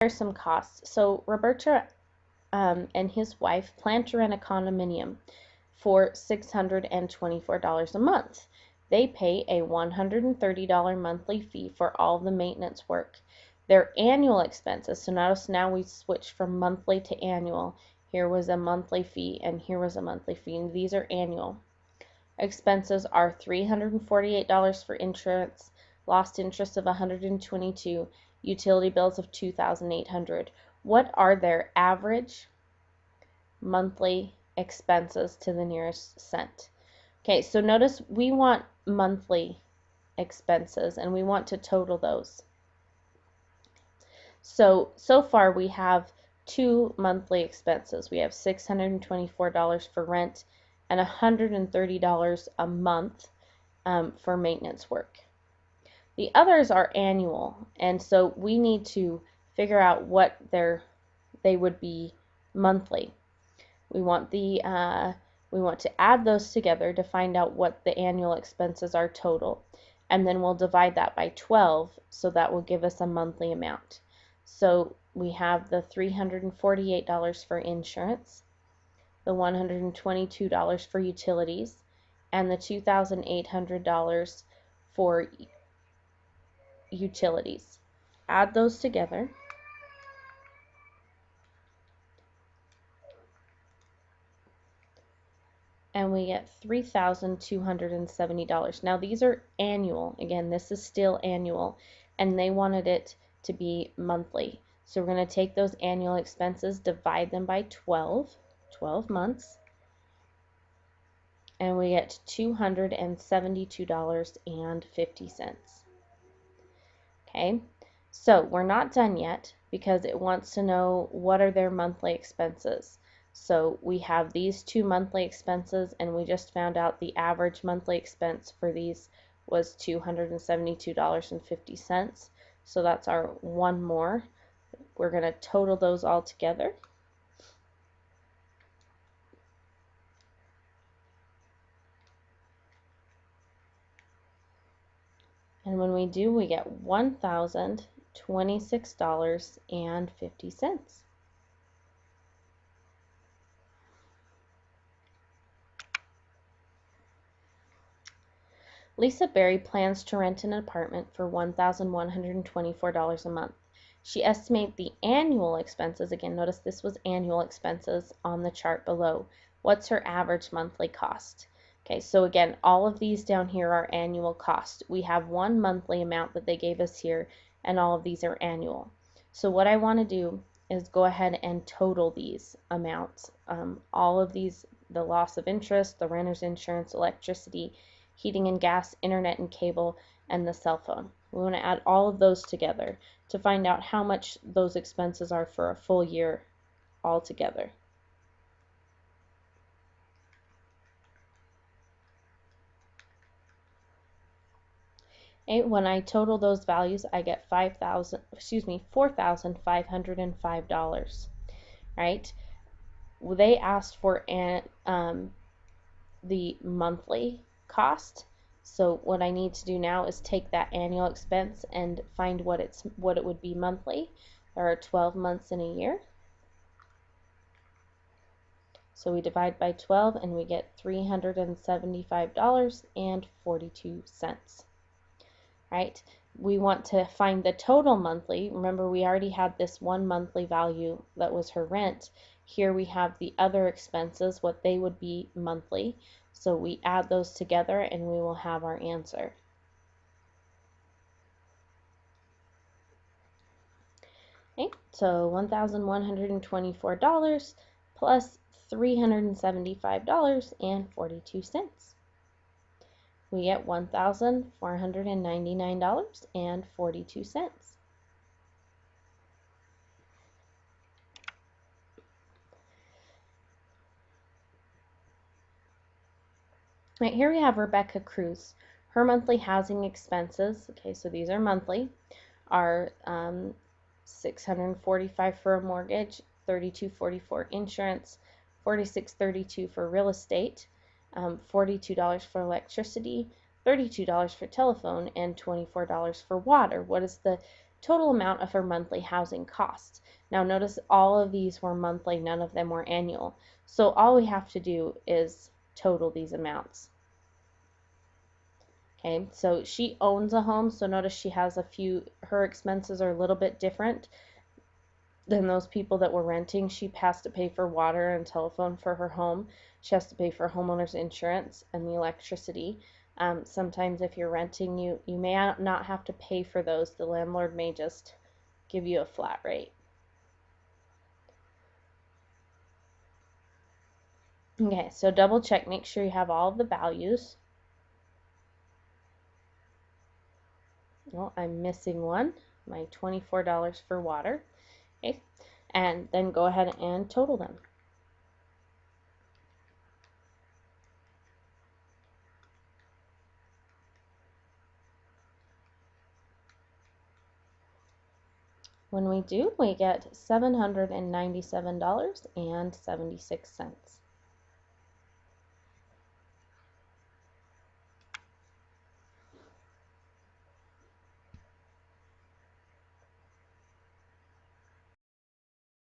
There's some costs. So Roberto and his wife plan to rent a condominium for $624 a month. They pay a $130 monthly fee for all the maintenance work. Their annual expenses, so notice now we switched from monthly to annual. Here was a monthly fee and here was a monthly fee, and these are annual. Expenses are $348 for insurance, lost interest of $122, utility bills of $2,800. What are their average monthly expenses to the nearest cent? Okay, so notice we want monthly expenses and we want to total those. So far we have two monthly expenses. We have $624 for rent and $130 a month for maintenance work. The others are annual, and so we need to figure out what they would be monthly. We want to add those together to find out what the annual expenses are total, and then we'll divide that by 12, so that will give us a monthly amount. So we have the $348 for insurance, the $122 for utilities, and the $2,800 for utilities. Add those together. And we get $3,270. Now these are annual. Again, this is still annual, and they wanted it to be monthly. So we're going to take those annual expenses, divide them by 12 months, and we get $272.50. Okay, so we're not done yet because it wants to know what are their monthly expenses. So we have these two monthly expenses, and we just found out the average monthly expense for these was $272.50. So that's our one more. We're going to total those all together. And when we do, we get $1,026.50. Lisa Berry plans to rent an apartment for $1,124 a month. She estimates the annual expenses, again, notice this was annual expenses on the chart below. What's her average monthly cost? Okay, so again, all of these down here are annual cost. We have one monthly amount that they gave us here, and all of these are annual. So what I want to do is go ahead and total these amounts. All of these, the loss of interest, the renter's insurance, electricity, heating and gas, internet and cable, and the cell phone. We want to add all of those together to find out how much those expenses are for a full year altogether. Okay, when I total those values, I get $4,505. Right? They asked for the monthly cost. So what I need to do now is take that annual expense and find what it would be monthly. There are 12 months in a year. So we divide by 12 and we get $375.42. Right? We want to find the total monthly. Remember, we already had this one monthly value that was her rent. Here we have the other expenses, what they would be monthly. So we add those together and we will have our answer. Okay, so $1,124 plus $375.42. We get $1,499.42. Right, here we have Rebecca Cruz. Her monthly housing expenses, okay, so these are monthly, are $645 for a mortgage, $32.44 insurance, $46.32 for real estate, $42 for electricity, $32 for telephone, and $24 for water. What is the total amount of her monthly housing costs. Now notice all of these were monthly, none of them were annual. So all we have to do is total these amounts. Okay, so she owns a home, so notice she has her expenses are a little bit different than those people that were renting. She has to pay for water and telephone for her home. She has to pay for homeowner's insurance and the electricity. Sometimes if you're renting, you may not have to pay for those. The landlord may just give you a flat rate. Okay, so double check, make sure you have all of the values. Well, I'm missing one, my $24 for water. Okay, and then go ahead and total them. When we do, we get $797.76.